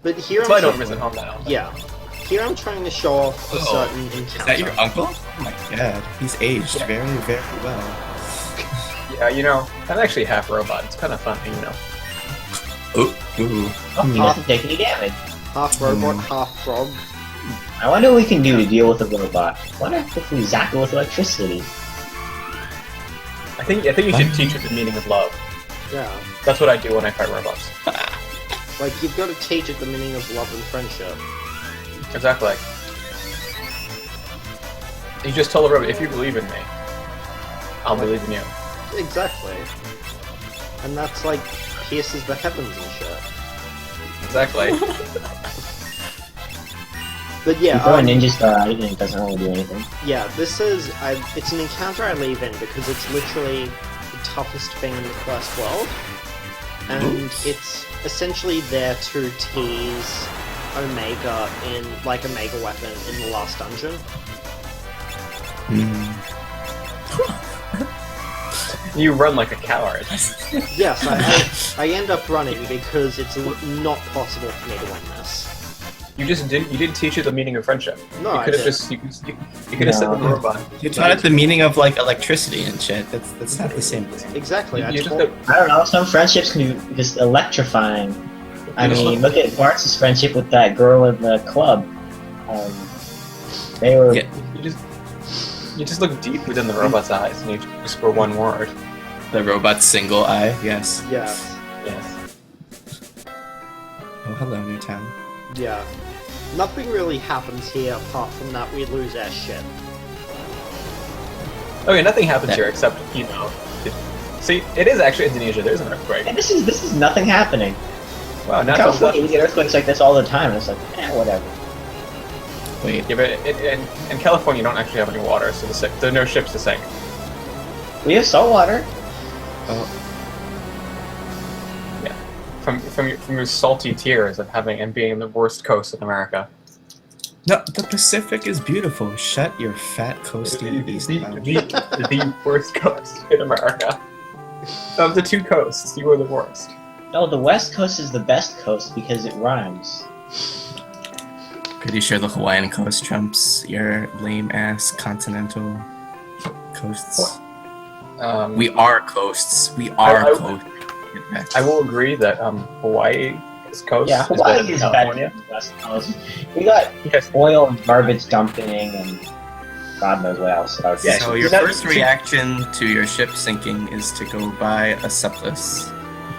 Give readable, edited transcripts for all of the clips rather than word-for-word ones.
But here That's why I don't visit home that often. Yeah. Here I'm trying to show off a certain encounter. Is that your uncle? Oh my god, he's aged very, very well. Yeah, you know, I'm actually half robot. It's kind of fun, you know. Ooh. He doesn't take any damage. Half robot, half frog. I wonder what we can do to deal with a robot. I wonder if we zap it with electricity. I think you should teach it the meaning of love. Yeah. That's what I do when I fight robots. Like, you've got to teach it the meaning of love and friendship. Exactly. You just tell the robot, if you believe in me, I'll believe in you. Exactly. And that's like, pierces the heavens and shit. Exactly. But yeah, You throw a ninja star at it and it doesn't really do anything. yeah, this is, it's an encounter I leave in because it's literally the toughest thing in the first world. And it's essentially there to tease Omega in, like, Omega weapon in the last dungeon. You run like a coward. Yes, I end up running because it's not possible for me to win this. You didn't teach it the meaning of friendship. No, you I could have did. just you could have said the robot. You taught it the meaning of like electricity and shit. That's not the same thing. Exactly, You just taught- have- I don't know, some friendships can be just electrifying. I mean, look at Bart's friendship with that girl in the club. They were... Yeah. You just look deep within the robot's eyes and you whisper one word. The robot's single eye, yes. Yes. Yes. Oh, hello, new town. Yeah. Nothing really happens here apart from that we lose our ship. Okay, nothing happens here except, you know. See, it is actually Indonesia. There's an earthquake. And this is nothing happening. Wow, In natural California, we get earthquakes like this all the time, and it's like, whatever. Wait, Yeah, but in California, you don't actually have any water, so there are no ships to sink. We have salt water. Yeah, from your salty tears of having and being the worst coast in America. no, the Pacific is beautiful. Shut your fat coasty east mouth. The worst coast in America. Of the two coasts, you are the worst. No, the West Coast is the best coast because it rhymes. Pretty sure the Hawaiian coast trumps your lame-ass continental coasts. We are coasts. We are coasts. I will agree that Hawaii is coast. Yeah, is better Hawaii than is better California. than the West Coast. We got Yes. oil and garbage dumping and God knows what else. I would say. So your That- first reaction to your ship sinking is to go buy a surplus.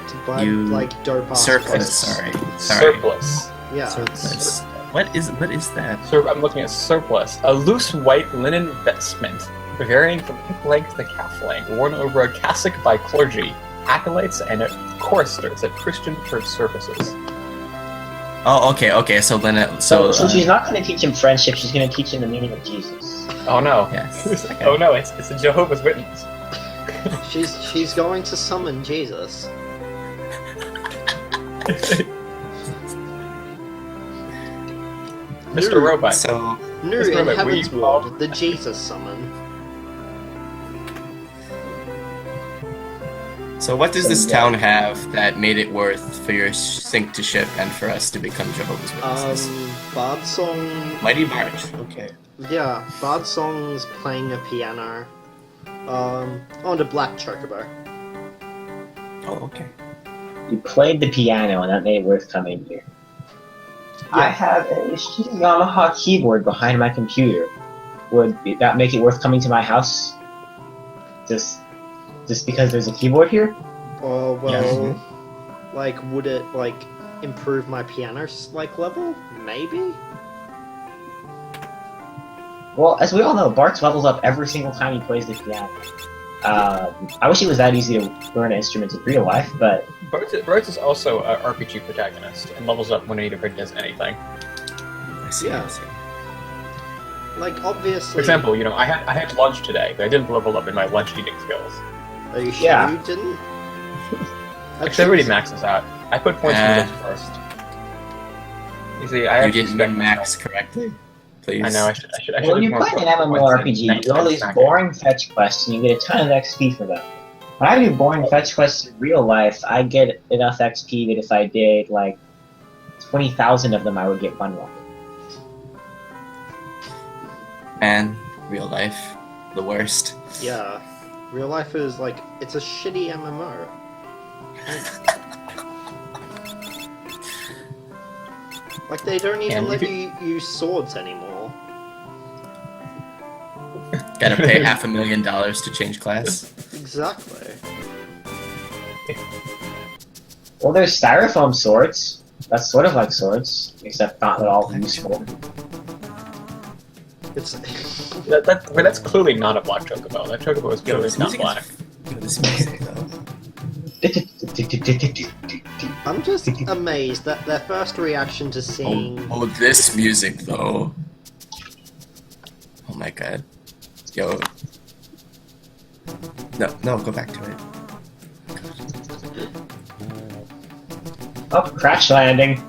To buy, You- like, dope ass Surplus, clothes. sorry. Surplus. Yeah. Surplus. What is that? I'm looking at surplus. A loose white linen vestment, varying from hip length to calf length, worn over a cassock by clergy, acolytes, and choristers at Christian church services. Oh, okay. So then, So she's not going to teach him friendship. She's going to teach him the meaning of Jesus. Oh no! yes. Oh no! It's a Jehovah's Witness. She's going to summon Jesus. Mr. Robot. So New Mr. in Robot, Heaven's we- Ward, the Jesus summon. what does this town have that made it worth for your sink to ship and for us to become Jehovah's Witnesses? Bard Song. Mighty March. Okay. Yeah, Bard Song's playing a piano. On the Black Chocobo. Oh, okay. You played the piano, and that made it worth coming here. I have a Yamaha keyboard behind my computer. Would that make it worth coming to my house? Just because there's a keyboard here? Oh, well, like, would it, like, improve my piano, like, level? Maybe? Well, as we all know, Bart's levels up every single time he plays the piano. I wish it was that easy to learn an instrument in real life, but... Bart is also an RPG protagonist and levels up when he does anything. I see. Yeah. I see. Like, obviously... For example, you know, I had lunch today, but I didn't level up in my lunch eating skills. Are you sure Yeah. you didn't? Actually, everybody maxes out. I put points in this first. You see, I You actually didn't spent max correctly. Please. I know. I should. Well, have you more play an points MMORPG, in you do all these next boring fetch quests, and you get a ton of XP for them. When I do boring fetch quests in real life, I get enough XP that if I did, like, 20,000 of them, I would get one rocket. And real life, the worst. Yeah. Real life is like, it's a shitty MMO. Like, they don't even Yeah, let you use swords anymore. Gotta pay $500,000 to change class. Exactly. Well, there's styrofoam swords. That's sort of like swords, except not at all useful. It's... That's clearly not a black chocobo. That chocobo is clearly not black. This music, though. I'm just amazed that their first reaction to seeing... Oh, this music, though. Oh my god. Yo. No, go back to it. Oh, crash landing.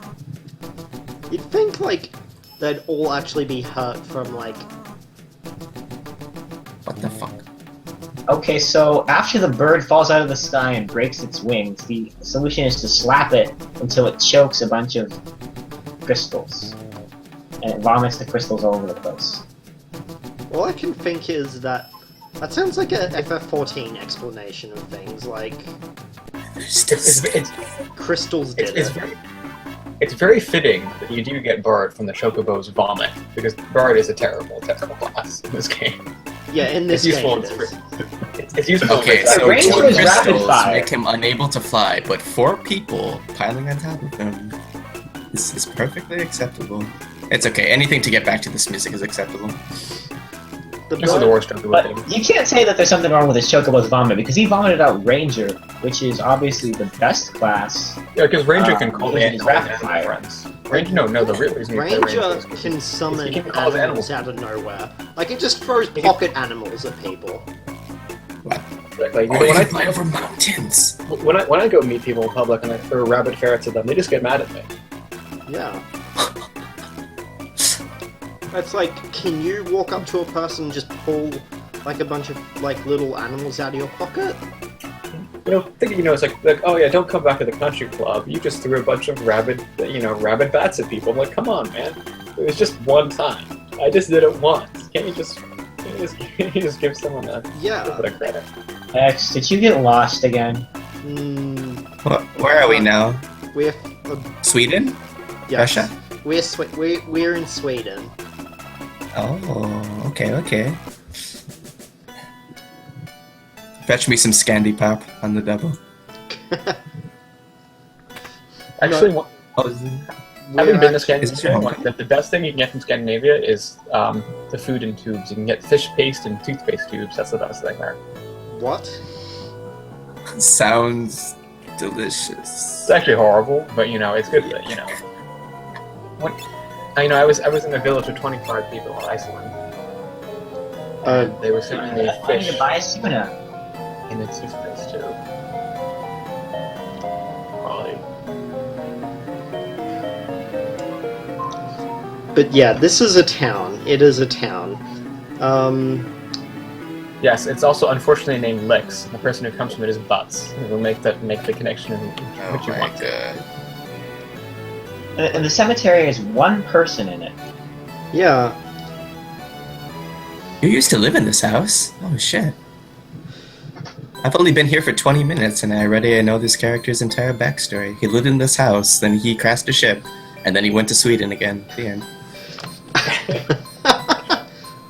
You'd think, like, they'd all actually be hurt from, like... What the fuck? Okay, so after the bird falls out of the sky and breaks its wings, the solution is to slap it until it chokes a bunch of crystals. And it vomits the crystals all over the place. All I can think is that... That sounds like a FF14 explanation of things, like... Crystals did it. It's very fitting that you do get Bard from the Chocobo's vomit, because Bard is a terrible, terrible class in this game. Yeah, in this It's game useful. it is. It's useful. Okay, but- so Ranger 4 is rapid crystals fire. make him unable to fly, but 4 people piling on top of him is perfectly acceptable. It's okay, anything to get back to this music is acceptable. The This is the bird- worst Chocobo But thing. you can't say that there's something wrong with this Chocobo's vomit, because he vomited out Ranger, which is obviously the best class. Yeah, because Ranger can call the because it's rapid animal fire. friends. Ranger, no, the real reason you play Ranger Ranger is can summon he can cause animals animals. out of nowhere. Like, it just throws pocket animals at people. What? like Oh, when you I can fly over mountains! when I go meet people in public and I throw rabbit ferrets at them, they just get mad at me. Yeah. It's like, can you walk up to a person and just pull, like, a bunch of, like, little animals out of your pocket? It's like, oh yeah, don't come back to the country club. You just threw a bunch of rabid bats at people. I'm like, come on, man. It was just one time. I just did it once. Can't you just give someone a little Yeah. bit of credit? X, did you get lost again? Where are we now? We're... Sweden? yes. Russia? We're in Sweden. Oh, okay. Fetch me some Scandi Pop on the double. Actually, having been to Is this Scandinavia, the best thing you can get from Scandinavia is the food in tubes. You can get fish paste and toothpaste tubes. That's the best thing there. What? Sounds delicious. It's actually horrible, but it's good. I was in a village of 25 people in Iceland. And they were sending me I need fish to buy a tuna. in the toothpaste tube. Quality. But yeah, this is a town. It is a town. Yes, it's also unfortunately named Licks. The person who comes from it is Butts. It will make the connection Oh which you my want. god. And the cemetery has one person in it. Yeah. You used to live in this house? Oh shit. I've only been here for 20 minutes and I already know this character's entire backstory. He lived in this house, then he crashed a ship, and then he went to Sweden again. The end.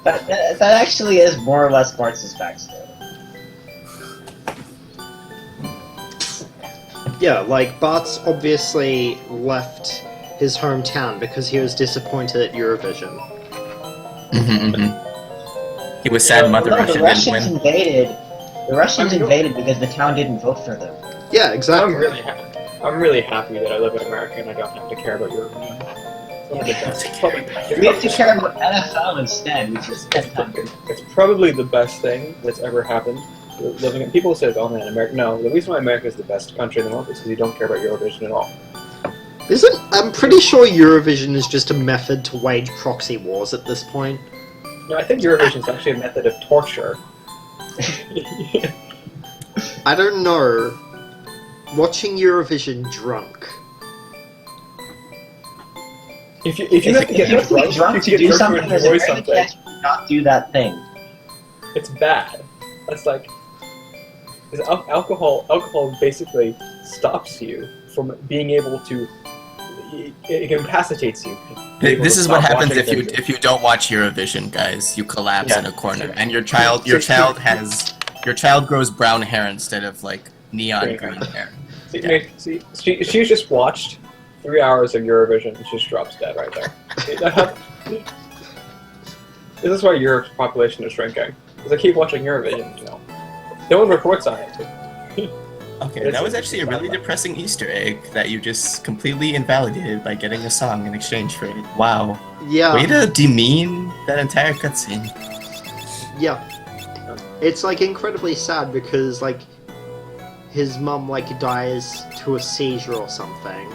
That actually is more or less Bart's backstory. Yeah, like, Bart's obviously left his hometown because he was disappointed at Eurovision. He was sad Mother No, Russia the didn't Russians win. invaded. The Russians invaded because the town didn't vote for them. Yeah, exactly. I'm really happy that I live in America and I don't have to care about your opinion. It's one of the best. We have to care about NFL instead, which is It's probably the best thing that's ever happened. Living in, people say, "Oh man, America." No, the reason why America is the best country in the world is because you don't care about Eurovision at all. I'm pretty sure Eurovision is just a method to wage proxy wars at this point. No, I think Eurovision is actually a method of torture. I don't know. Watching Eurovision drunk. If you have to If you have to be drunk to do something, there's a enjoy very good chance you will not do that thing. it's bad. That's like, alcohol basically stops you from being able to. It incapacitates you. This is what happens watching if you don't watch Eurovision, guys. You collapse in a corner, and your child grows brown hair instead of like neon green hair. See, she's just watched 3 hours of Eurovision and she just drops dead right there. This is why Europe's population is shrinking. Because I keep watching Eurovision, No one reports on it. Okay, that was actually a really depressing Easter egg that you just completely invalidated by getting a song in exchange for it. Wow. Yeah. Way to demean that entire cutscene. Yeah. It's like incredibly sad because like his mum like dies to a seizure or something.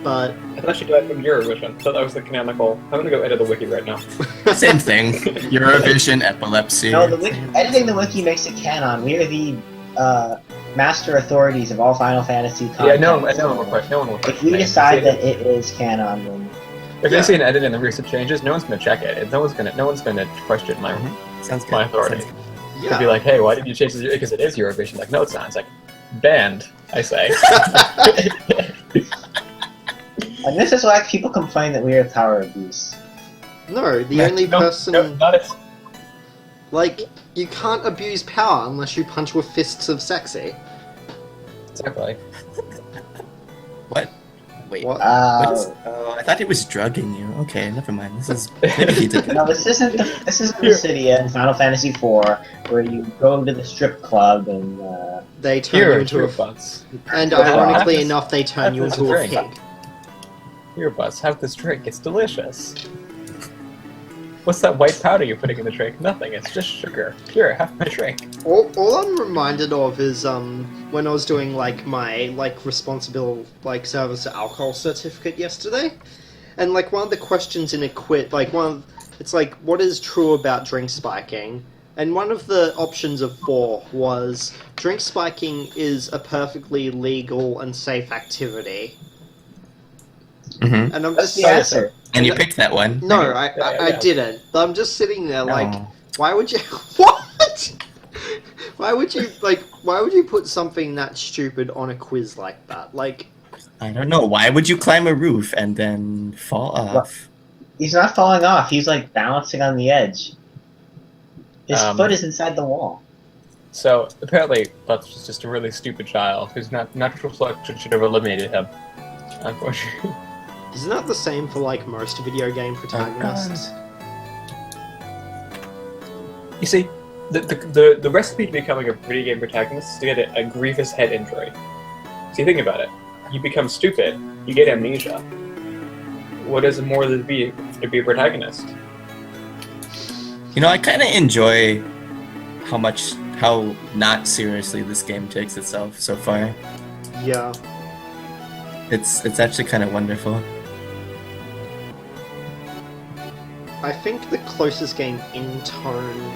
But I thought she died from Eurovision. I thought that was the canonical. I'm gonna go edit the wiki right now. Same thing. Eurovision, epilepsy. No, editing the wiki makes it canon. We are the master authorities of all Final Fantasy content. Yeah, no one will question. If we decide that it is canon, then If they see an edit in the recent changes, no one's gonna check it. No one's gonna question my Sounds good. my authority. Sounds yeah. To be like, hey, why did you change this? Because it is Eurovision. Like, no, it's not. It's like banned. I say. and this is why people complain that we are power abuse. No, the only person not as like you can't abuse power unless you punch with fists of sexy. exactly. What? Wait. What? What is, I thought it was drugging you. Okay, never mind. This is maybe he did No, this isn't the city in Final Fantasy IV where you go to the strip club and They turn you into a butts. and Have ironically this- enough they turn have you this into a drink. pig. Here, butts, have this drink. It's delicious. What's that white powder you're putting in the drink? Nothing. It's just sugar. Here, have my drink. All I'm reminded of is when I was doing like my like responsible like service to alcohol certificate yesterday, and like one of the questions in a it's like what is true about drink spiking, and one of the options of 4 was drink spiking is a perfectly legal and safe activity, Mm-hmm. and I'm that's just the answer. And you picked that one. no, Yeah. I didn't. But I'm just sitting there like. Oh. Why would you? What? Why would you put something that stupid on a quiz like that? Like, I don't know. Why would you climb a roof and then fall off? He's not falling off. He's like balancing on the edge. His foot is inside the wall. So apparently, Butts was just a really stupid child whose natural selection should have eliminated him. Unfortunately. isn't that the same for like most video game protagonists? You see, the recipe to becoming a video game protagonist is to get a grievous head injury. See, think about it. You become stupid, you get amnesia. What is it more to be a protagonist? You know, I kind of enjoy how not seriously this game takes itself so far. Yeah. It's actually kind of wonderful. I think the closest game in tone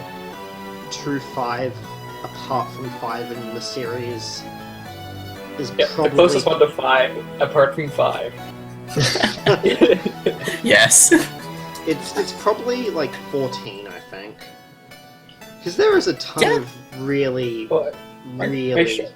to 5, apart from 5 in the series, is probably... the closest one to 5, apart from 5. Yes. It's probably like 14, I think. Because there is a ton of really, What? really... Wait,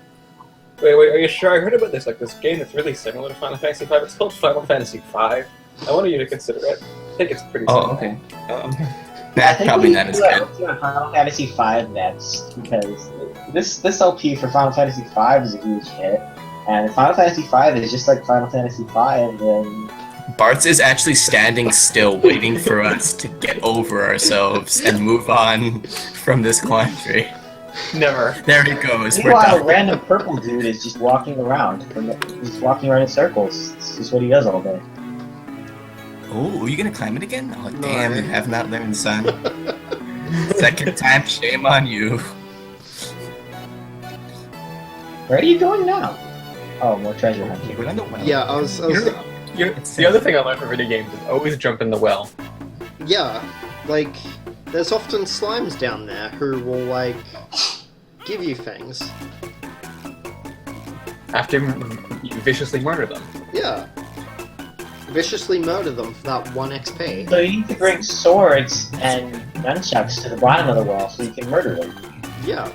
are you sure? I heard about this game that's really similar to Final Fantasy V. It's called Final Fantasy V. I wanted you to consider it. I think it's pretty similar. Oh, okay. I That's think probably we not need as to good. look at Final Fantasy V next because this LP for Final Fantasy V is a huge hit, and Final Fantasy V is just like Final Fantasy V, and Bart's is actually standing still, waiting for us to get over ourselves and move on from this quandary. Never. There he goes. We're meanwhile, a done. random purple dude is just walking around. He's walking around in circles. It's just what he does all day. Oh, are you gonna climb it again? Oh, No, damn, I- you have not learned, son. Second time, shame on you. Where are you going now? Oh, more treasure hunting. We're on the well. Yeah, I was The other thing I learned from video games is always jump in the well. yeah, like, there's often slimes down there who will, like, give you things. After you viciously murder them. Yeah. Viciously murder them for that 1 XP. So you need to bring swords and nunchucks to the bottom of the wall so you can murder them. Yeah.